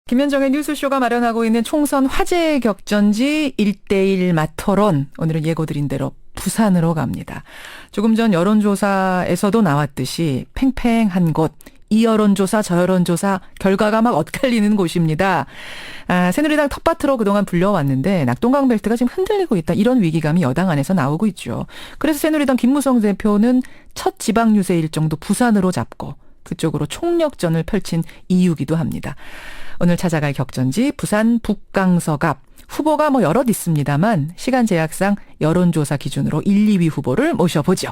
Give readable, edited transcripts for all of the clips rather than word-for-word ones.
김현정의 뉴스쇼가 마련하고 있는 총선 화제 격전지 1대1 마토론. 오늘은 예고드린 대로 부산으로 갑니다. 조금 전 여론조사에서도 나왔듯이 팽팽한 곳, 이 여론조사 저 여론조사 결과가 막 엇갈리는 곳입니다. 새누리당 텃밭으로 그동안 불려왔는데 낙동강 벨트가 지금 흔들리고 있다. 이런 위기감이 여당 안에서 나오고 있죠. 그래서 새누리당 김무성 대표는 첫 지방 유세 일정도 부산으로 잡고 그쪽으로 총력전을 펼친 이유기도 합니다. 오늘 찾아갈 격전지 부산 북강서갑. 후보가 여럿 있습니다만 시간 제약상 여론조사 기준으로 1, 2위 후보를 모셔보죠.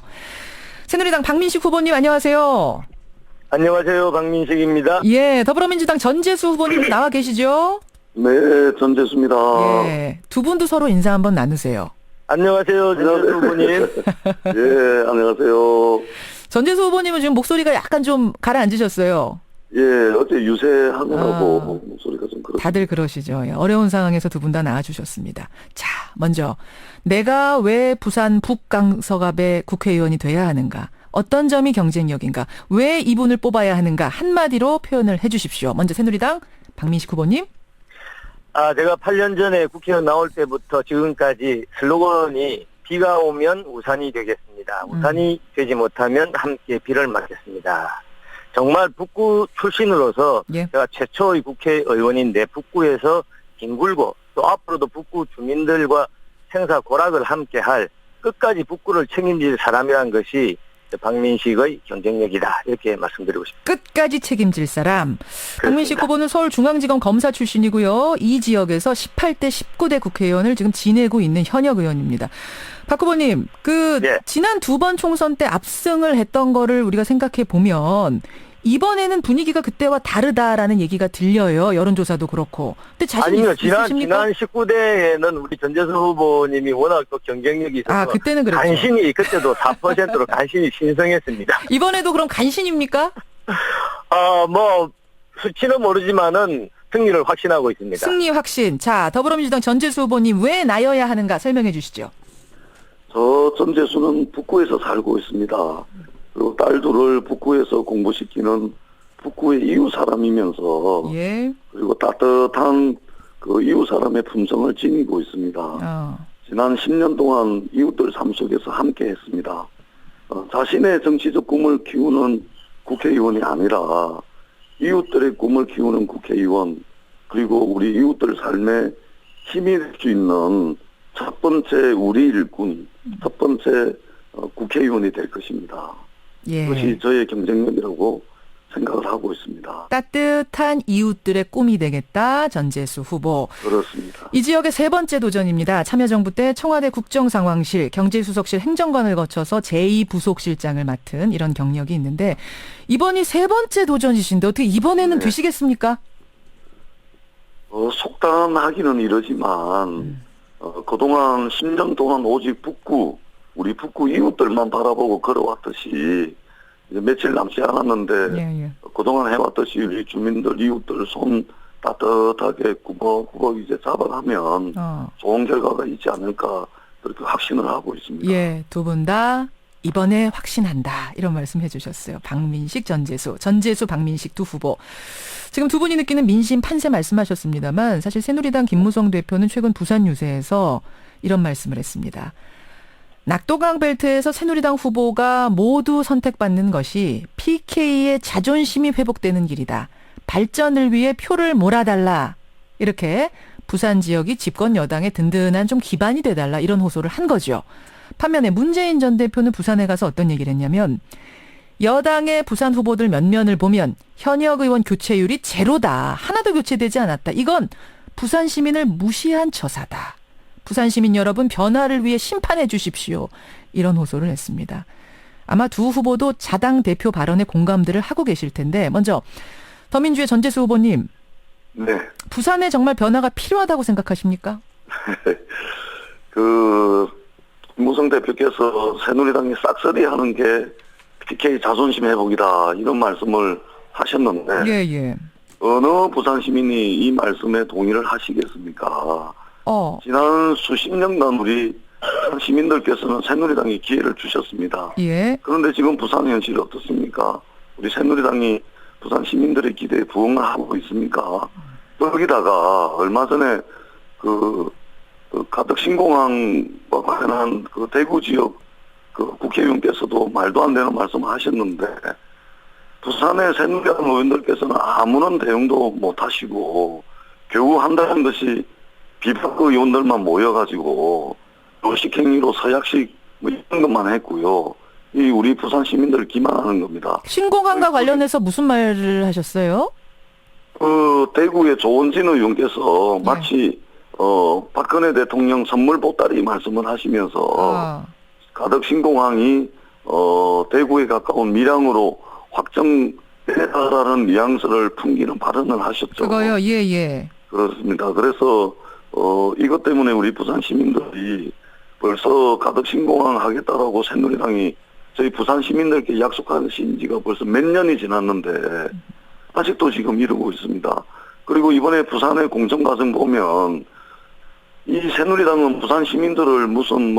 새누리당 박민식 후보님 안녕하세요. 안녕하세요. 박민식입니다. 예, 더불어민주당 전재수 후보님 나와 계시죠? 네, 전재수입니다. 예, 두 분도 서로 인사 한번 나누세요. 안녕하세요. 전재수 후보님. 예, 안녕하세요. 전재수 후보님은 지금 목소리가 약간 좀 가라앉으셨어요. 예, 어제 유세하느라고 목소리가 좀 그렇습니다. 다들 그러시죠. 예, 어려운 상황에서 두 분 다 나와주셨습니다. 자, 먼저 내가 왜 부산 북강서갑의 국회의원이 돼야 하는가? 어떤 점이 경쟁력인가? 왜 이분을 뽑아야 하는가? 한마디로 표현을 해 주십시오. 먼저 새누리당 박민식 후보님. 제가 8년 전에 국회의원 나올 때부터 지금까지 슬로건이 비가 오면 우산이 되겠습니다. 우산이 되지 못하면 함께 비를 맞겠습니다. 정말 북구 출신으로서 예. 제가 최초의 국회의원인데 북구에서 뒹굴고 또 앞으로도 북구 주민들과 생사고락을 함께할 끝까지 북구를 책임질 사람이란 것이 박민식의 경쟁력이다. 이렇게 말씀드리고 싶습니다. 끝까지 책임질 사람. 박민식 후보는 서울중앙지검 검사 출신이고요. 이 지역에서 18대 19대 국회의원을 지금 지내고 있는 현역 의원입니다. 박 후보님, 네. 지난 두 번 총선 때 압승을 했던 거를 우리가 생각해 보면 이번에는 분위기가 그때와 다르다라는 얘기가 들려요. 여론조사도 그렇고. 근데 자신 아니요. 있으십니까? 지난 19대에는 우리 전재수 후보님이 워낙 또 경쟁력이 있어서 그때는 그랬죠. 간신히 그때도 4%로 간신히 신성했습니다. 이번에도 그럼 간신입니까? 수치는 모르지만은 승리를 확신하고 있습니다. 승리 확신. 자, 더불어민주당 전재수 후보님 왜 나여야 하는가 설명해 주시죠. 저 전재수는 북구에서 살고 있습니다. 그리고 딸들을 북구에서 공부시키는 북구의 이웃 사람이면서 예. 그리고 따뜻한 그 이웃 사람의 품성을 지니고 있습니다. 지난 10년 동안 이웃들 삶 속에서 함께 했습니다. 자신의 정치적 꿈을 키우는 국회의원이 아니라 이웃들의 꿈을 키우는 국회의원, 그리고 우리 이웃들 삶에 힘이 될 수 있는 첫 번째 우리 일꾼, 첫 번째 국회의원이 될 것입니다. 예. 그것이 저의 경쟁력이라고 생각을 하고 있습니다. 따뜻한 이웃들의 꿈이 되겠다. 전재수 후보. 그렇습니다. 이 지역의 세 번째 도전입니다. 참여정부 때 청와대 국정상황실, 경제수석실 행정관을 거쳐서 제2부속실장을 맡은 이런 경력이 있는데 이번이 세 번째 도전이신데 어떻게 이번에는 네. 되시겠습니까? 속단하기는 이러지만 그동안 10년 동안 오직 우리 북구 이웃들만 바라보고 걸어왔듯이 이제 며칠 남지 않았는데 예. 그동안 해왔듯이 우리 주민들, 이웃들 손 따뜻하게 꾸벅꾸벅 이제 잡아가면 좋은 결과가 있지 않을까 그렇게 확신을 하고 있습니다. 예, 두 분 다 이번에 확신한다. 이런 말씀해 주셨어요. 박민식, 전재수, 박민식 두 후보. 지금 두 분이 느끼는 민심 판세 말씀하셨습니다만 사실 새누리당 김무성 대표는 최근 부산 유세에서 이런 말씀을 했습니다. 낙동강 벨트에서 새누리당 후보가 모두 선택받는 것이 PK의 자존심이 회복되는 길이다. 발전을 위해 표를 몰아달라. 이렇게 부산 지역이 집권 여당의 든든한 좀 기반이 돼달라. 이런 호소를 한 거죠. 반면에 문재인 전 대표는 부산에 가서 어떤 얘기를 했냐면 여당의 부산 후보들 면면을 보면 현역 의원 교체율이 제로다. 하나도 교체되지 않았다. 이건 부산 시민을 무시한 처사다. 부산 시민 여러분 변화를 위해 심판해 주십시오. 이런 호소를 했습니다. 아마 두 후보도 자당 대표 발언에 공감들을 하고 계실 텐데 먼저 더민주의 전재수 후보님. 네. 부산에 정말 변화가 필요하다고 생각하십니까? 김무성 대표께서 새누리당이 싹쓸이 하는 게 PK 자존심 회복이다 이런 말씀을 하셨는데 예. 어느 부산 시민이 이 말씀에 동의를 하시겠습니까? 지난 수십 년간 우리 시민들께서는 새누리당에 기회를 주셨습니다. 예. 그런데 지금 부산 현실이 어떻습니까? 우리 새누리당이 부산 시민들의 기대에 부응을 하고 있습니까? 거기다가 얼마 전에 가덕 신공항과 관련한 그 대구 지역 그 국회의원께서도 말도 안 되는 말씀을 하셨는데 부산의 새누리당 의원들께서는 아무런 대응도 못 하시고 겨우 한다는 것이 비박그 의원들만 모여가지고 요식 행위로 서약식 뭐 이런 것만 했고요. 이 우리 부산 시민들을 기만하는 겁니다. 신공항과 관련해서 무슨 말을 하셨어요? 대구의 조원진 의원께서 마치 박근혜 대통령 선물 보따리 말씀을 하시면서 가덕 신공항이 대구에 가까운 밀양으로 확정되다라는 뉘앙스를 풍기는 발언을 하셨죠. 그거요, 예. 그렇습니다. 그래서 이것 때문에 우리 부산 시민들이 벌써 가덕 신공항 하겠다라고 새누리당이 저희 부산 시민들께 약속하신 지가 벌써 몇 년이 지났는데 아직도 지금 이러고 있습니다. 그리고 이번에 부산의 공천 과정 보면 이 새누리당은 부산 시민들을 무슨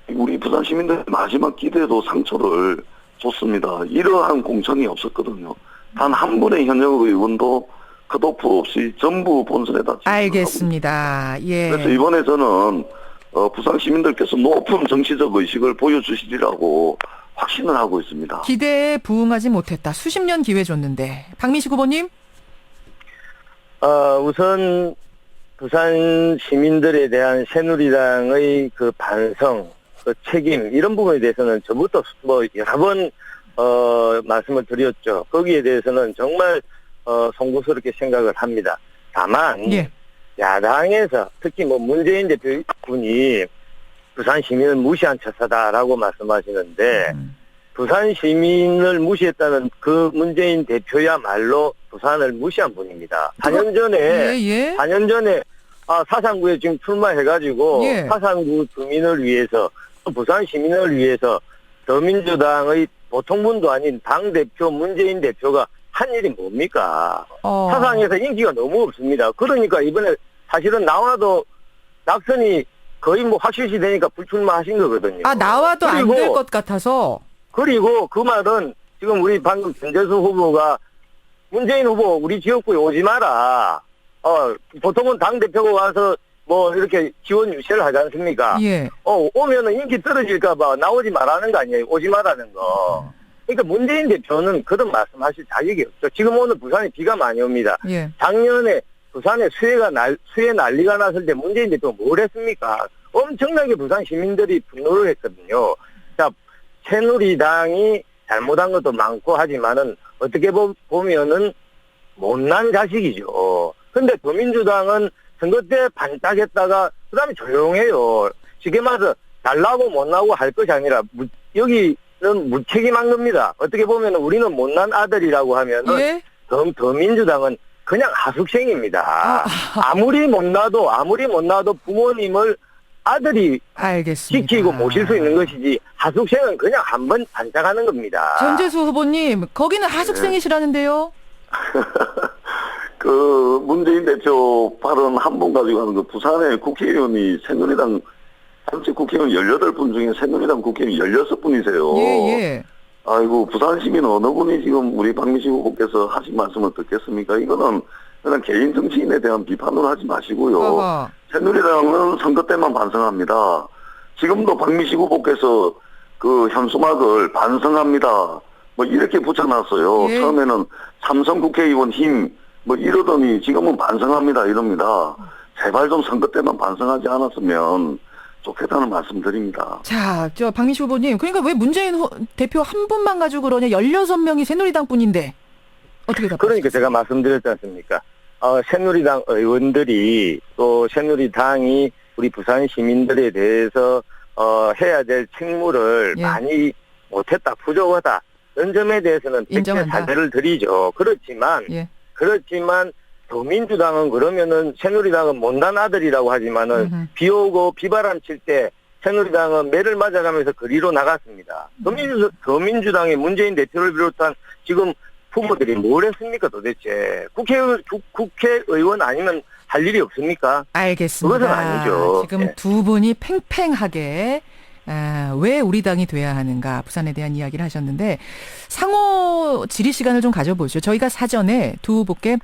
우리 부산 시민들의 마지막 기대도 상처를 줬습니다. 이러한 공천이 없었거든요. 단 한 분의 현역 의원도 컷오프 없이 전부 본선에다 알겠습니다. 예. 그래서 이번에 저는 부산 시민들께서 높은 정치적 의식을 보여주시리라고 확신을 하고 있습니다. 기대에 부응하지 못했다. 수십 년 기회 줬는데. 박민식 후보님? 우선 부산 시민들에 대한 새누리당의 그 반성, 그 책임 이런 부분에 대해서는 저부터 여러 번 말씀을 드렸죠. 거기에 대해서는 정말 송구스럽게 생각을 합니다. 다만 예. 야당에서 특히 문재인 대표분이 부산 시민을 무시한 처사다라고 말씀하시는데 부산 시민을 무시했다는 그 문재인 대표야말로 부산을 무시한 분입니다. 4년 전에 4년 전에 사상구에 지금 출마해가지고 사상구 주민을 위해서 부산 시민을 위해서 더민주당의 보통분도 아닌 당대표 문재인 대표가 한 일이 뭡니까? 사상에서 인기가 너무 없습니다. 그러니까 이번에 사실은 나와도 낙선이 거의 확실시 되니까 불출마하신 거거든요. 나와도 안 될 것 같아서. 그리고 그 말은 지금 우리 방금 전재수 후보가 문재인 후보 우리 지역구에 오지 마라. 보통은 당대표가 와서 이렇게 지원 유세를 하지 않습니까? 예. 오면은 인기 떨어질까봐 나오지 말라는 거 아니에요? 오지 마라는 거. 그러니까 문재인 대표는 그런 말씀하실 자격이 없죠. 지금 오늘 부산에 비가 많이 옵니다. 예. 작년에 부산에 수해 난리가 났을 때 문재인 대표가 뭘 했습니까? 엄청나게 부산 시민들이 분노를 했거든요. 자, 새누리당이 잘못한 것도 많고 하지만은 어떻게 보면은 못난 자식이죠. 근데 더민주당은 선거 때 반짝했다가 그다음에 조용해요. 쉽게 말해서 잘나고 못나고 할 것이 아니라 여기는 무책임한 겁니다. 어떻게 보면 우리는 못난 아들이라고 하면은 더민주당은 그냥 하숙생입니다. 아무리 못나도 부모님을 아들이 알겠습니다. 지키고 모실 수 있는 것이지 하숙생은 그냥 한번 반짝하는 겁니다. 전재수 후보님 거기는 하숙생이시라는데요. 그 문재인 대표 발언 한 번 가지고 하는 거 부산의 국회의원이 새누리당 현재 국회의원 18분 중에 새누리당 국회의원 16분이세요. 예. 아이고 부산 시민 어느 분이 지금 우리 박민식 후보께서 하신 말씀을 듣겠습니까? 이거는 그냥 개인 정치인에 대한 비판을 하지 마시고요. 새누리당은 선거 때만 반성합니다. 지금도 박민식 후보께서 그 현수막을 반성합니다. 이렇게 붙여놨어요. 처음에는 삼성 국회의원 힘 이러더니 지금은 반성합니다 이럽니다. 제발 좀 선거 때만 반성하지 않았으면 좋겠다는 말씀드립니다. 자, 박민식 후보님, 그러니까 왜 문재인 대표 한 분만 가지고 그러냐? 16명이 새누리당 분인데 어떻게 답하세요? 그러니까 제가 말씀드렸지 않습니까? 새누리당 의원들이 또 새누리당이 우리 부산 시민들에 대해서 해야 될 책무를 많이 못했다, 부족하다. 이런 점에 대해서는 백제 사죄를 드리죠. 그렇지만 더민주당은 그러면은 새누리당은 못난 아들이라고 하지만은 비 오고 비바람 칠 때 새누리당은 매를 맞아가면서 거리로 나갔습니다. 더민주당의 문재인 대표를 비롯한 지금 후보들이 뭘 했습니까 도대체? 국회의원 아니면 할 일이 없습니까? 알겠습니다. 그것은 아니죠. 지금 두 분이 팽팽하게 왜 우리 당이 돼야 하는가 부산에 대한 이야기를 하셨는데 상호 질의 시간을 좀 가져보죠. 저희가 사전에 두 후보께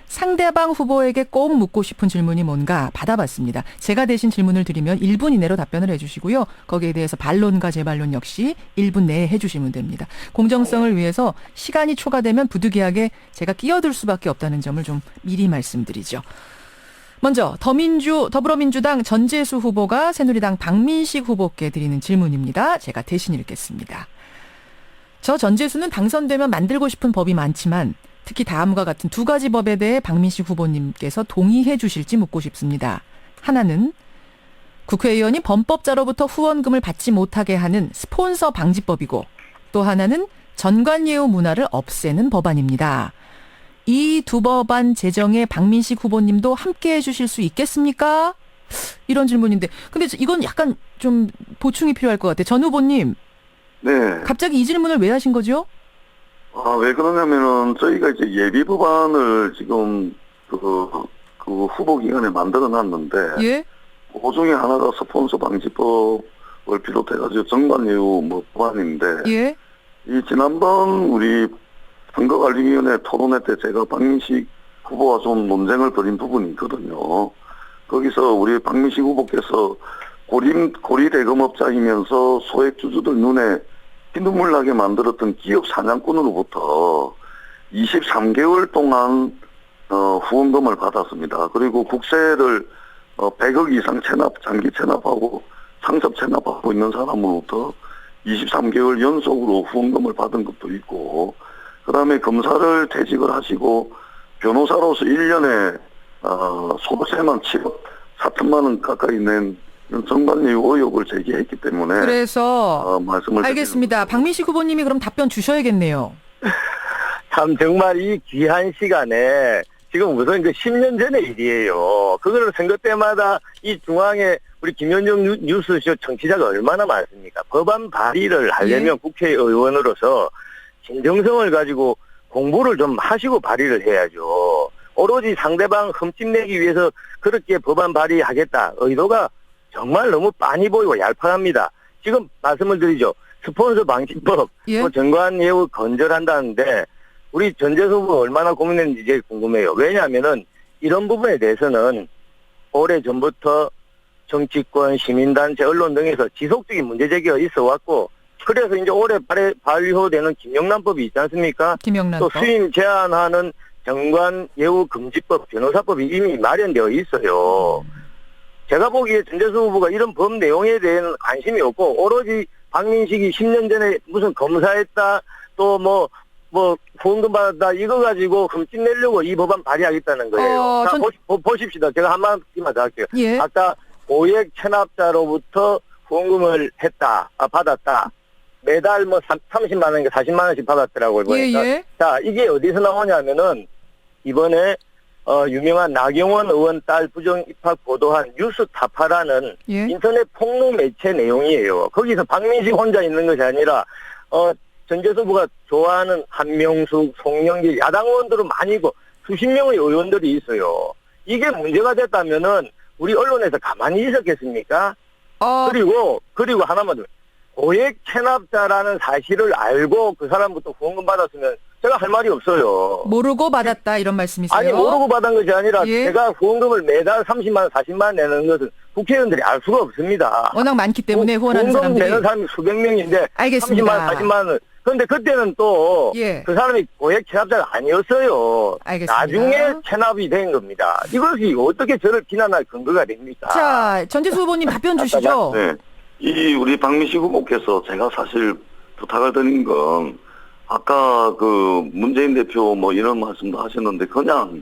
상대방 후보에게 꼭 묻고 싶은 질문이 뭔가 받아봤습니다. 제가 대신 질문을 드리면 1분 이내로 답변을 해주시고요. 거기에 대해서 반론과 재반론 역시 1분 내에 해주시면 됩니다. 공정성을 위해서 시간이 초과되면 부득이하게 제가 끼어들 수밖에 없다는 점을 좀 미리 말씀드리죠. 먼저 더불어민주당 전재수 후보가 새누리당 박민식 후보께 드리는 질문입니다. 제가 대신 읽겠습니다. 저 전재수는 당선되면 만들고 싶은 법이 많지만 특히 다음과 같은 두 가지 법에 대해 박민식 후보님께서 동의해 주실지 묻고 싶습니다. 하나는 국회의원이 범법자로부터 후원금을 받지 못하게 하는 스폰서 방지법이고 또 하나는 전관예우 문화를 없애는 법안입니다. 이 두 법안 제정에 박민식 후보님도 함께 해주실 수 있겠습니까? 이런 질문인데 근데 이건 약간 좀 보충이 필요할 것 같아요. 전 후보님. 네. 갑자기 이 질문을 왜 하신 거죠? 왜 그러냐면은 저희가 이제 예비 법안을 지금 그 후보 기간에 만들어 놨는데 예? 그 중에 하나가 스폰서 방지법을 비롯해가지고 정관예우 법안인데 예? 이 지난번 우리 선거관리위원회 토론회 때 제가 박민식 후보와 좀 논쟁을 벌인 부분이 있거든요. 거기서 우리 박민식 후보께서 고리 대금업자이면서 소액주주들 눈에 피눈물 나게 만들었던 기업 사냥꾼으로부터 23개월 동안 후원금을 받았습니다. 그리고 국세를 100억 이상 장기 체납하고 상습 체납하고 있는 사람으로부터 23개월 연속으로 후원금을 받은 것도 있고 그다음에 검사를 퇴직을 하시고 변호사로서 1년에 소득세만 7억 4천만 원 가까이 낸 정관예우 의혹을 제기했기 때문에 그래서 말씀을 알겠습니다. 박민식 후보님이 그럼 답변 주셔야겠네요. 참 정말 이 귀한 시간에 지금 우선 그 10년 전의 일이에요. 그거를 선거 때마다 이 중앙에 우리 김현정 뉴스쇼 청취자가 얼마나 많습니까? 법안 발의를 하려면 국회의원으로서 진정성을 가지고 공부를 좀 하시고 발의를 해야죠. 오로지 상대방 흠집내기 위해서 그렇게 법안 발의하겠다. 의도가 정말 너무 빤히 보이고 얄팍합니다. 지금 말씀을 드리죠. 스폰서 방지법, 또 전관예우 건절한다는데 우리 전재수 후보 얼마나 고민했는지 이제 궁금해요. 왜냐하면은 이런 부분에 대해서는 오래전부터 정치권, 시민단체, 언론 등에서 지속적인 문제제기가 있어 왔고 그래서 이제 올해 발의되는 김영란법이 있지 않습니까? 김영란법. 또 수임 제한하는 정관예우 금지법, 변호사법이 이미 마련되어 있어요. 제가 보기에 전재수 후보가 이런 법 내용에 대해서는 관심이 없고 오로지 박민식이 10년 전에 무슨 검사했다 또 뭐 후원금 받았다 이거 가지고 흠집내려고 이 법안 발의하겠다는 거예요. 자, 보십시다. 제가 한마디만 더 할게요. 예. 아까 고액 체납자로부터 후원금을 받았다. 매달 30만 원인가 40만 원씩 받았더라고요. 보니까. 예. 자, 이게 어디서 나오냐면은 이번에 유명한 나경원 의원 딸 부정 입학 보도한 뉴스타파라는 인터넷 폭로 매체 내용이에요. 거기서 박민식 혼자 있는 것이 아니라 전재수 후보가 좋아하는 한명숙, 송영길 야당 의원들은 많이 있고 수십 명의 의원들이 있어요. 이게 문제가 됐다면은 우리 언론에서 가만히 있었겠습니까? 그리고 하나만 더. 고액 체납자라는 사실을 알고 그 사람부터 후원금 받았으면 제가 할 말이 없어요. 모르고 받았다 이런 말씀이세요? 아니 모르고 받은 것이 아니라 제가 후원금을 매달 30만 원, 40만 원 내는 것은 국회의원들이 알 수가 없습니다. 워낙 많기 때문에 후원하는 후원금 사람들이. 내는 사람이 수백 명인데 알겠습니다. 30만 원, 40만 원. 그런데 그때는 또 그 사람이 고액 체납자가 아니었어요. 알겠습니다. 나중에 체납이 된 겁니다. 이것이 어떻게 저를 비난할 근거가 됩니까? 자, 전재수 후보님 답변 주시죠. 네. 이 우리 박민식 후보께서 제가 사실 부탁을 드린 건 아까 그 문재인 대표 이런 말씀도 하셨는데 그냥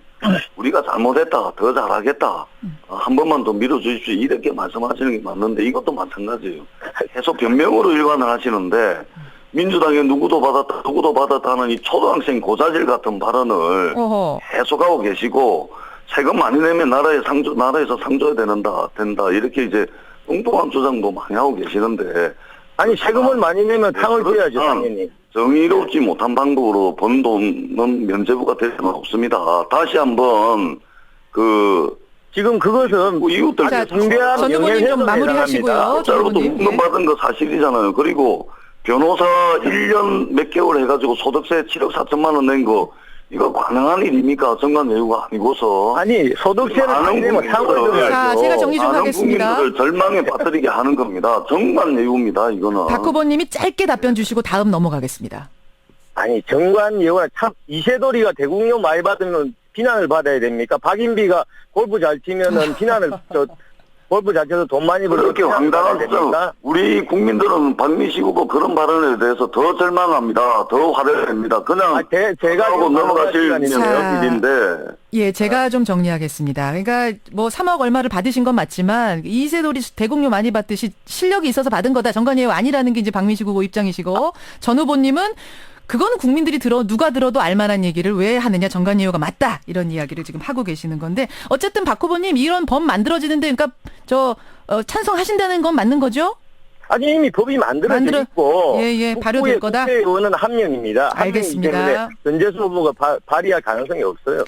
우리가 잘못했다 더 잘하겠다 한 번만 더 밀어주십시오 이렇게 말씀하시는 게 맞는데 이것도 마찬가지예요. 계속 변명으로 일관을 하시는데 민주당에 누구도 받았다 하는 이 초등학생 고자질 같은 발언을 계속하고 계시고 세금 많이 내면 나라에서 상줘야 된다 이렇게 이제 뚱뚱한 주장도 많이 하고 계시는데 아니 세금을 많이 내면 탕을 떼야죠 당연히. 정의롭지 못한 방법으로 번 돈은 면제부가 될 수는 없습니다. 다시 한번 지금 그것은 이웃들 중대한 전 후보님 좀 마무리하시고요. 자로도 후원금 받은 거 사실이잖아요. 그리고 변호사 1년 몇 개월 해가지고 소득세 7억 4천만 원 낸 거 이거 가능한 일입니까? 정관 외유가 아니고서. 아니, 소득세를 많은 내면 상을 국민들을- 줘야죠. 자, 제가 정리 좀 많은 하겠습니다. 국민들을 절망에 빠뜨리게 하는 겁니다. 정관 외유입니다. 이거는. 박 후보님이 짧게 답변 주시고 다음 넘어가겠습니다. 아니, 정관 예우가 참, 이세돌이가 대국료 많이 받으면 비난을 받아야 됩니까? 박인비가 골프 잘 치면은 비난을, 골프 잘 쳐서 돈 많이 벌고 그렇게 황당한 거죠. 우리 국민들은 박민식 후보 그런 발언에 대해서 더 절망합니다. 더 화를 냅니다. 그냥 제가 하고 넘어가실 자. 일인데. 예, 제가 좀 정리하겠습니다. 그러니까 뭐 3억 얼마를 받으신 건 맞지만 이세돌이 대국료 많이 받듯이 실력이 있어서 받은 거다. 정관예우 아니라는 게 이제 박민식 후보 입장이시고 전 후보님은 그거는 국민들이 누가 들어도 알만한 얘기를 왜 하느냐, 정관예우가 맞다, 이런 이야기를 지금 하고 계시는 건데, 어쨌든 박 후보님 이런 법 만들어지는데, 그러니까 찬성하신다는 건 맞는 거죠? 아니, 이미 법이 만들어져 있고. 예, 발효될 거다. 국회의원은 한 명입니다. 알겠습니다. 한 명이기 때문에 전재수 후보가 발의할 가능성이 없어요.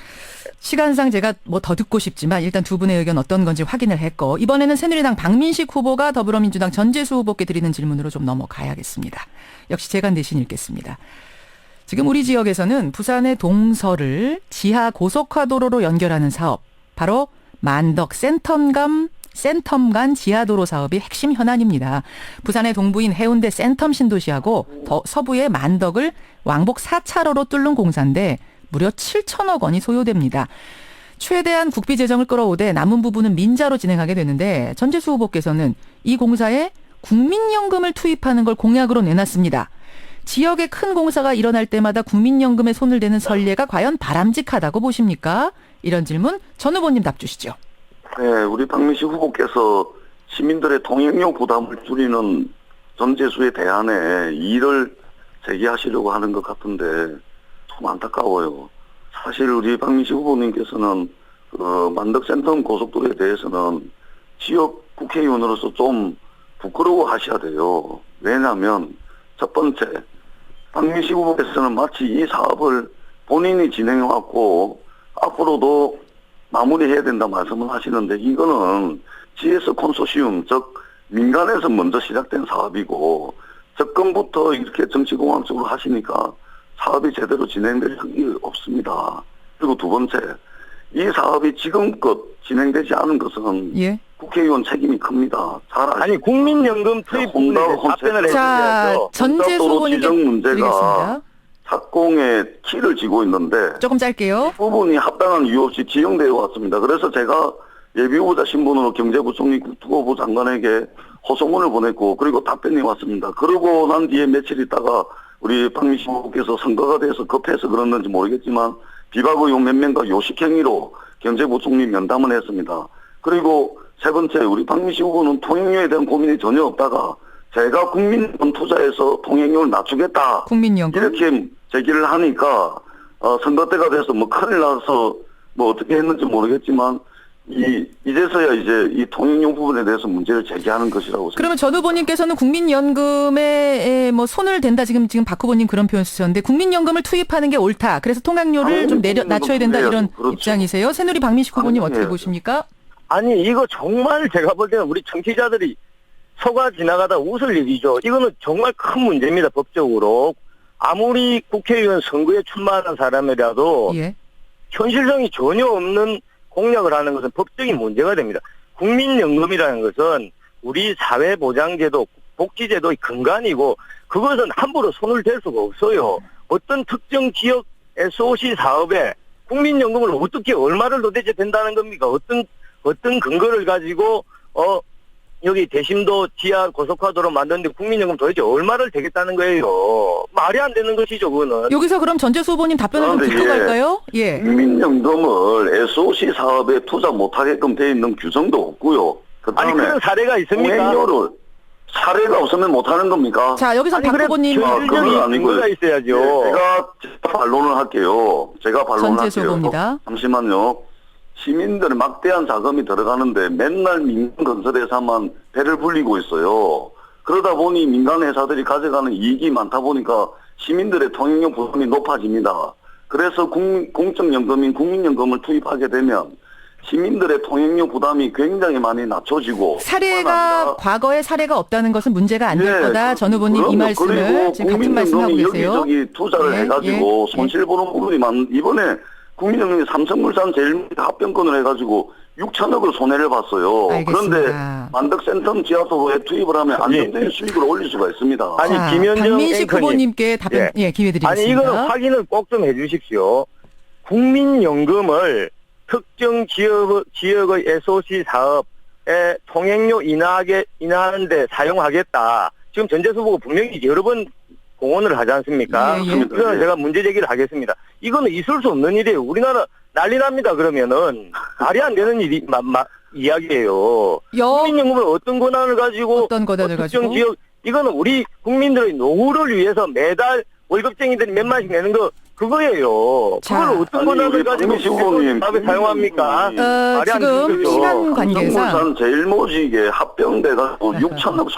시간상 제가 뭐 더 듣고 싶지만 일단 두 분의 의견 어떤 건지 확인을 했고, 이번에는 새누리당 박민식 후보가 더불어민주당 전재수 후보께 드리는 질문으로 좀 넘어가야겠습니다. 역시 제가 대신 읽겠습니다. 지금 우리 지역에서는 부산의 동서를 지하 고속화도로로 연결하는 사업, 바로 만덕 센텀 간 지하도로 사업이 핵심 현안입니다. 부산의 동부인 해운대 센텀 신도시하고 서부의 만덕을 왕복 4차로로 뚫는 공사인데 무려 7천억 원이 소요됩니다. 최대한 국비 재정을 끌어오되 남은 부분은 민자로 진행하게 되는데 전재수 후보께서는 이 공사에 국민연금을 투입하는 걸 공약으로 내놨습니다. 지역에 큰 공사가 일어날 때마다 국민연금에 손을 대는 선례가 과연 바람직하다고 보십니까? 이런 질문 전 후보님 답 주시죠. 네, 우리 박민식 후보께서 시민들의 통행료 부담을 줄이는 전재수에 대안에 이의를 제기하시려고 하는 것 같은데 좀 안타까워요. 사실 우리 박민식 후보님께서는 만덕 센텀 고속도로에 대해서는 지역 국회의원으로서 좀 부끄러워하셔야 돼요. 왜냐하면 첫 번째, 박민식 후보께서는 마치 이 사업을 본인이 진행해왔고 앞으로도 마무리해야 된다 말씀을 하시는데 이거는 GS 콘소시움, 즉 민간에서 먼저 시작된 사업이고 접근부터 이렇게 정치공학적으로 하시니까 사업이 제대로 진행될 적이 없습니다. 그리고 두 번째, 이 사업이 지금껏 진행되지 않은 것은 국회의원 책임이 큽니다. 아니, 국민연금 투입 부분에 답변을 해주셔야죠. 전재수 후보님께 지정 문제가 드리겠습니다. 착공에 키를 쥐고 있는데 조금 짧게요. 부분이 합당한 이유 없이 지연되어 왔습니다. 그래서 제가 예비후보자 신분으로 경제부총리 국토부 장관에게 호소문을 보냈고 그리고 답변이 왔습니다. 그러고 난 뒤에 며칠 있다가 우리 박민식 후보께서 선거가 돼서 급해서 그랬는지 모르겠지만 비박 의원 몇 명과 요식행위로 경제부총리 면담을 했습니다. 그리고 세 번째, 우리 박민식 후보는 통행료에 대한 고민이 전혀 없다가 제가 국민연금 투자해서 통행료를 낮추겠다. 국민연금. 이렇게 제기를 하니까 선거 때가 돼서 뭐 큰일 나서 뭐 어떻게 했는지 모르겠지만 이제서야 이제 이 통행료 부분에 대해서 문제를 제기하는 것이라고. 그러면 전 후보님께서는 국민연금에 뭐 손을 댄다, 지금 박 후보님 그런 표현 쓰셨는데 국민연금을 투입하는 게 옳다. 그래서 통학료를 좀 낮춰야 된다, 이런 그렇죠. 입장이세요. 새누리 박민식 후보님 어떻게 보십니까? 아니, 이거 정말 제가 볼 때는 우리 정치자들이 속아 지나가다 웃을 일이죠. 이거는 정말 큰 문제입니다, 법적으로. 아무리 국회의원 선거에 출마하는 사람이라도 현실성이 전혀 없는 공약을 하는 것은 법적인 문제가 됩니다. 국민연금이라는 것은 우리 사회보장제도, 복지제도의 근간이고 그것은 함부로 손을 댈 수가 없어요. 어떤 특정 지역 SOC 사업에 국민연금을 어떻게 얼마를 도대체 된다는 겁니까? 어떤 근거를 가지고 여기 대심도 지하 고속화도로 만드는데 국민연금 도대체 얼마를 되겠다는 거예요. 말이 안 되는 것이죠, 그거는. 여기서 그럼 전재수 후보님 답변을 좀 듣고 갈까요? 국민연금을 SOC 사업에 투자 못하게끔 돼 있는 규정도 없고요. 아니, 그런 사례가 있습니까? 통행료를 사례가 없으면 못하는 겁니까? 자, 여기서 박 후보님. 현실적인 근거가 있어야죠. 제가 반론을 할게요. 전재수 후보입니다. 잠시만요. 시민들의 막대한 자금이 들어가는데 맨날 민간 건설회사만 배를 불리고 있어요. 그러다 보니 민간 회사들이 가져가는 이익이 많다 보니까 시민들의 통행료 부담이 높아집니다. 그래서 공적연금인 국민연금을 투입하게 되면 시민들의 통행료 부담이 굉장히 많이 낮춰지고 사례가 과거에 사례가 없다는 것은 문제가 안 될 예, 거다. 전 후보님 이 말씀을 그리고 지금 같은 말씀하고 계세요. 여기저기 투자를 예, 해가지고 예, 손실 보는 부분이 이번에 국민연금이 삼성물산 제일모직 합병권을 해가지고 6천억을 손해를 봤어요. 알겠습니다. 그런데 만덕센텀 지하도로에 투입을 하면 안정적인 수익을 올릴 수가 있습니다. 아니, 자, 김현정 박민식 앵커님. 후보님께 답변 기회 드리겠습니다. 아니, 이거는 확인을 꼭 좀 해주십시오. 국민연금을 특정 지역의 SOC 사업에 통행료 인하하는데 사용하겠다. 지금 전재수 후보가 분명히 여러 번 공언을 하지 않습니까? 예, 예. 이거는 제가 문제 제기를 하겠습니다. 이거는 있을 수 없는 일이에요. 우리나라 난리 납니다. 그러면은 말이 안 되는 이야기예요. 국민연금을 어떤 권한을 가지고 어떤 권한을 특정 가지고? 지역 이거는 우리 국민들의 노후를 위해서 매달 월급쟁이들이 몇만씩 내는 거 그거예요. 자, 그걸 어떤 권한을 가지고 사업에 사용합니까? 말이 안 되는 지금 거죠. 시간 관계상 삼성물산 제일모직에 합병돼가지고 6천억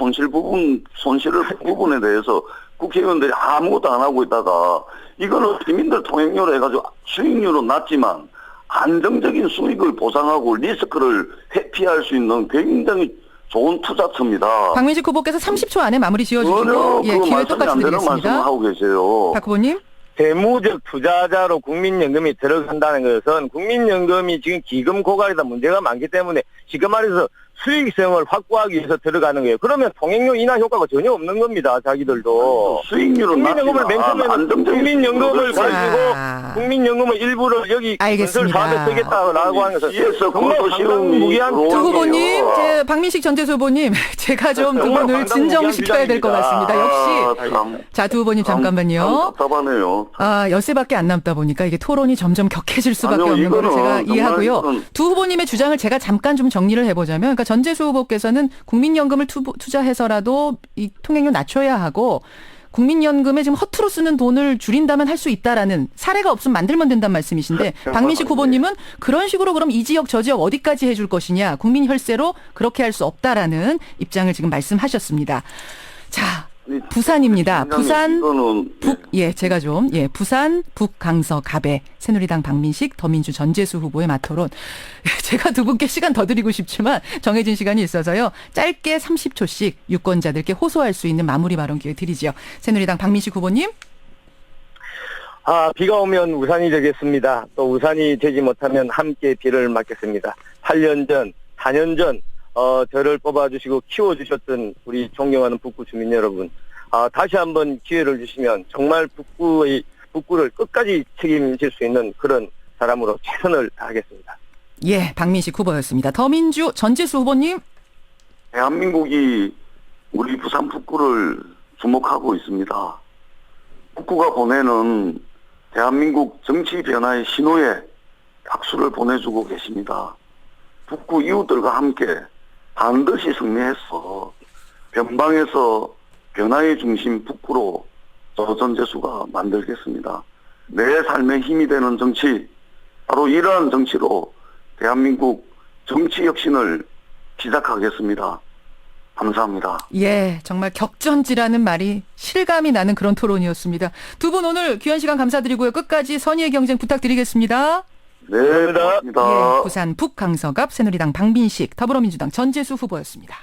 손실을 부분에 대해서 국회의원들이 아무것도 안 하고 있다가 이거는 시민들 통행료로 해가지고 수익률은 낮지만 안정적인 수익을 보상하고 리스크를 회피할 수 있는 굉장히 좋은 투자처입니다. 박민식 후보께서 30초 안에 마무리 지어주시고 전혀 기회 말씀이 똑같이 안 되는 말씀을 드리겠습니다. 하고 계세요. 박 후보님. 세무적 투자자로 국민연금이 들어간다는 것은 국민연금이 지금 기금 고갈이다 문제가 많기 때문에 지금 말해서 수익성을 확보하기 위해서 들어가는 거예요. 그러면 통행료 인하 효과가 전혀 없는 겁니다. 자기들도. 수익률은 국민연금을 맨 낮지만 처음에는 안정적인 국민연금을 수익률을 가지고 국민연금을 일부를 여기 건설 알겠습니다. 사업에 쓰겠다라고 하는 것은 시에서 정말 무기한 두 두 후보님, 박민식 전재수 후보님, 제가 좀 두 정말 분을 진정시켜야 될 것 같습니다. 역시. 자, 두 후보님 잠깐만요. 답답하네요. 엿새밖에 안 남다 보니까 이게 토론이 점점 격해질 수밖에 아니요, 없는 거를 이거는 제가 정말 이해하고요. 이거는 두 후보님의 주장을 제가 잠깐 좀 정리를 해보자면, 그러니까 전재수 후보께서는 국민연금을 투자해서라도 이 통행료 낮춰야 하고, 국민연금에 지금 허투루 쓰는 돈을 줄인다면 할 수 있다라는 사례가 없으면 만들면 된다는 말씀이신데 박민식 후보님은 그런 식으로 그럼 이 지역 저 지역 어디까지 해줄 것이냐 국민 혈세로 그렇게 할 수 없다라는 입장을 지금 말씀하셨습니다. 자, 부산입니다. 부산 제가 좀 부산 북강서 갑에 새누리당 박민식 더민주 전재수 후보의 맞토론. 제가 두 분께 시간 더 드리고 싶지만 정해진 시간이 있어서요. 짧게 30초씩 유권자들께 호소할 수 있는 마무리 발언 기회 드리지요. 새누리당 박민식 후보님. 비가 오면 우산이 되겠습니다. 또 우산이 되지 못하면 함께 비를 맞겠습니다. 8년 전, 4년 전 저를 뽑아주시고 키워주셨던 우리 존경하는 북구 주민 여러분, 다시 한번 기회를 주시면 정말 북구를 끝까지 책임질 수 있는 그런 사람으로 최선을 다하겠습니다. 예, 박민식 후보였습니다. 더민주 전재수 후보님. 대한민국이 우리 부산 북구를 주목하고 있습니다. 북구가 보내는 대한민국 정치 변화의 신호에 박수를 보내주고 계십니다. 북구 이웃들과 함께 반드시 승리해서 변방에서 변화의 중심 북구로 저 전재수가 만들겠습니다. 내 삶의 힘이 되는 정치, 바로 이러한 정치로 대한민국 정치 혁신을 시작하겠습니다. 감사합니다. 예, 정말 격전지라는 말이 실감이 나는 그런 토론이었습니다. 두 분 오늘 귀한 시간 감사드리고요. 끝까지 선의의 경쟁 부탁드리겠습니다. 네, 감사합니다. 고맙습니다. 예, 부산 북강서갑 새누리당 박민식 더불어민주당 전재수 후보였습니다.